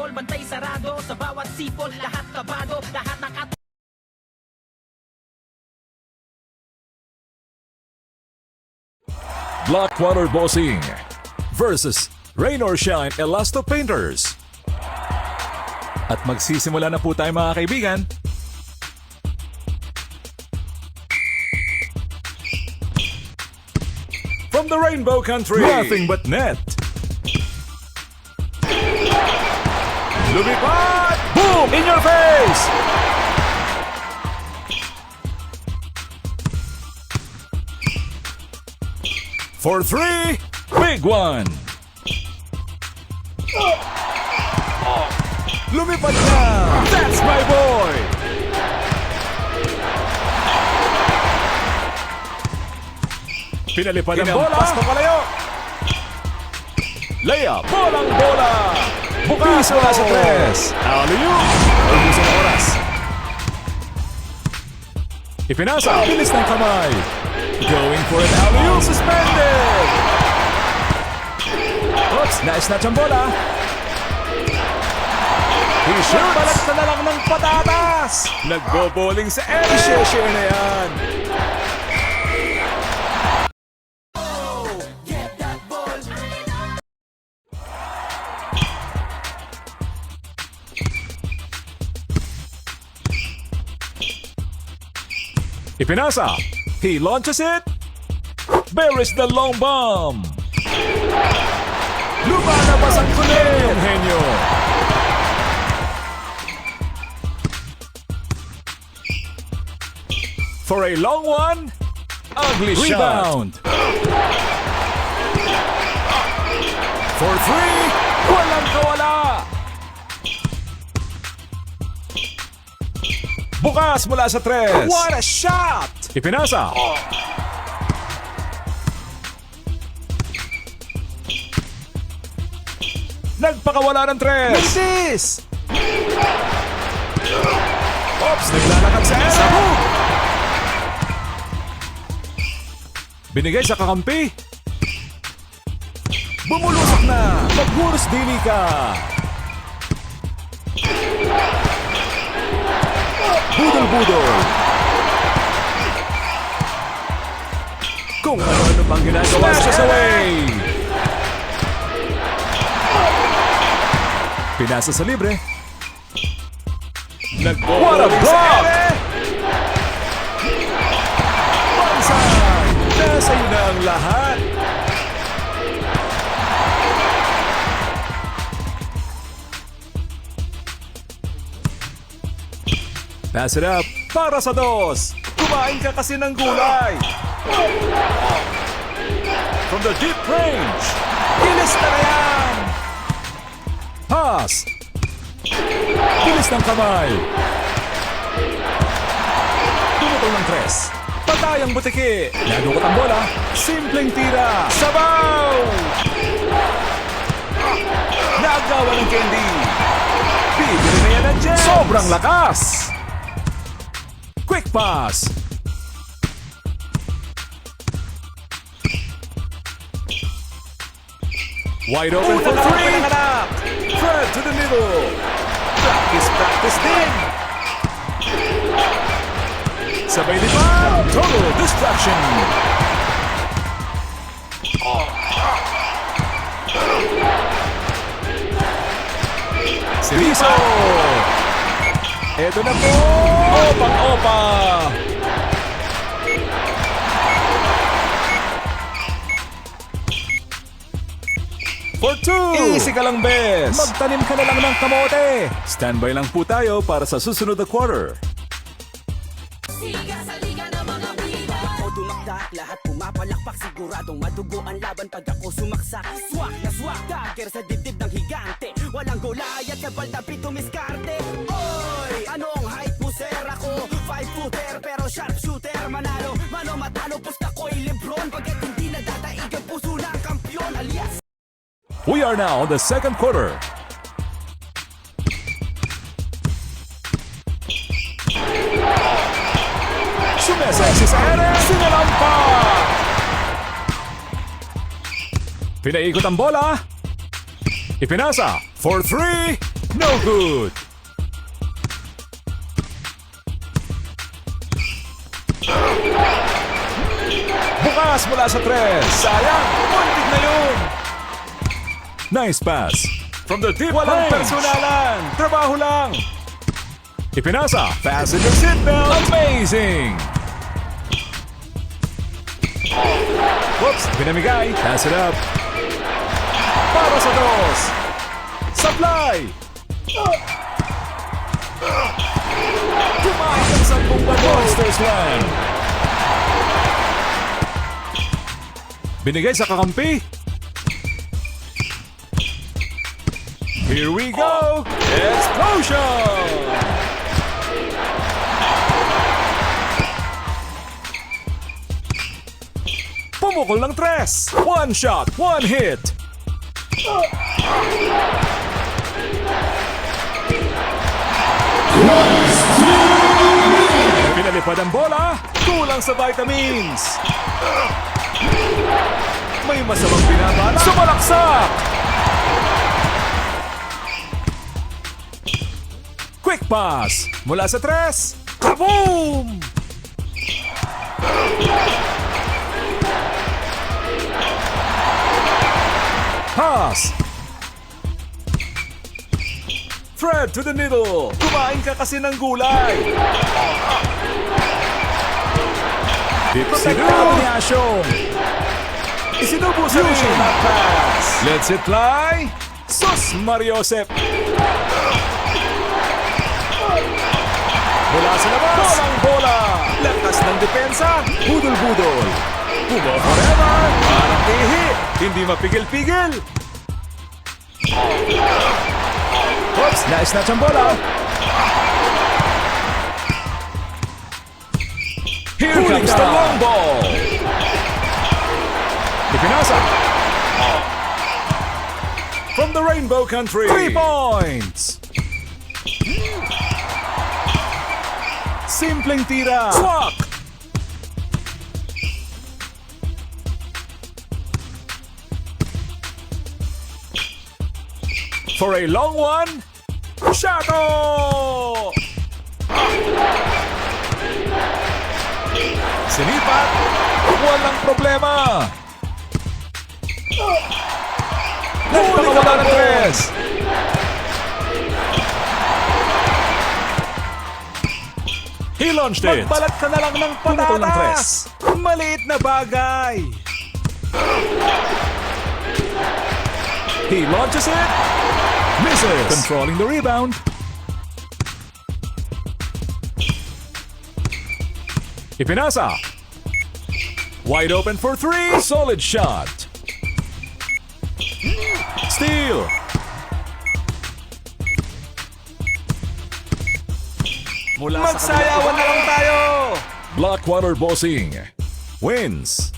basketball, bantay sarado. Sa bawat sipol, lahat kabado. Lahat ng Blackwater Bossing versus Rain or Shine Elasto Painters. At magsisimula na po tayo mga kaibigan. From the Rainbow Country, nothing but net. Lumipad! Boom! In your face! For three, big one. Lumipad na! That's my boy! Pinalipad ang bola. Pasto palayo. Layup. Bolang bola. Bukas wala sa tres. Alley-oop. Ubusan ang oras. Ipinasa. Bilis ng kamay. Going for an alley-oop. Suspended. Oops. Na-snatch ang bola. He shoots. Balat na lang ng patatas. Nagbo-bowling sa ere. I-share na yan. Ipinasa. He launches it. Buries the long bomb. Lumalabas ang kulit. Henyo. For a long one. Ugly rebound. Shot. For three. Walang kawala. Bukas mula sa tres. What a shot! Ipinasa. Nagpakawala ng tres. Misis! Oops, naglalakad sa ere. Binigay sa kakampi. Bumulusok na. Maghuros dili ka. Budol-budol. Kung ano-ano pang ginagawa sa away. Pinasa sa libre. What a block! Bansay! Nasa iyo na ang lahat. Pass it up para sa dos. Kumain ka kasi ng gulay. From the deep range. Kilista na yan. Pass. Bilis ng kamay. Tumutong ng tres. Patay ang butiki. Nadukot ang bola. Simpleng tira. Sabaw! Naagawa ng candy. Bibili na yan ang Jets. Sobrang lakas. Quick pass. Wide open for three. Fred to the middle. Practice din. Sabay lipad. Total distraction. Siliso. Eto na po. Opang-opa. For two. Easy ka lang, bes. Magtanim ka na lang ng kamote. Standby lang po tayo para sa susunod na quarter. Siga sa liga ng mga bida. Ako tumaktak, lahat pumapalakpak. Siguradong madugo ang laban pag ako sumaksak. Swak na swak, dagger sa dibdib ng higante. Walang Goliath sa baldapi tumiskarte. Oy, anong height mo, sir? Ako 5-footer pero sharpshooter. Manalo, mano matalo, pusta ko'y Lebron. Pagkat hindi nadadaig ang puso ng kampyon. Alias We are now in the second quarter. Sumesexy sa ere. Sinalampa. Pinaikot ang bola. Ipinasa. For three. No good. Bukas mula sa 3. Sayang, muntik na yun. Nice pass. From the deep Walang range. personalan. Trabaho lang. Ipinasa. Fasten your seatbelt. Amazing. Whoops. Pinamigay. Pass it up. Para sa 2. Supply. Kumain ng 10 monster slam. Binigay sa kakampi. Here we go! Explosion! Pumukol ng 3. One shot, one hit. Pinalipad ang bola. Kulang sa vitamins. May masamang binabala. Sumalaksak! Quick pass! Mula sa 3. Kaboom! Pass! Fred to the middle! Kumain ka kasi ng gulay! Protektado ni Asyong. Isinubo sa rin. Pass. Let's it fly. Sus Mariosep. Mula sa labas. Bolang bola. Lakas ng depensa. Budol-budol. Pugo forever. Parang ihi. Hindi mapigil-pigil. Oops. Na-snatch ang bola. Here comes the long ball. Ipinasa. From the Rainbow Country. 3 points. Simpleng tira. Swak. For a long one. Shato. Sinipat. Walang problema. Nagpakawala ng 3. He launched it. Magbalat ka na lang ng Pumutol ng patatas. Maliit na bagay. He launches it. Misses. Controlling the rebound. Ipinasa. Wide open for 3. Solid shot. Steal. Mula magsayawan na lang tayo. Blackwater Bossing wins.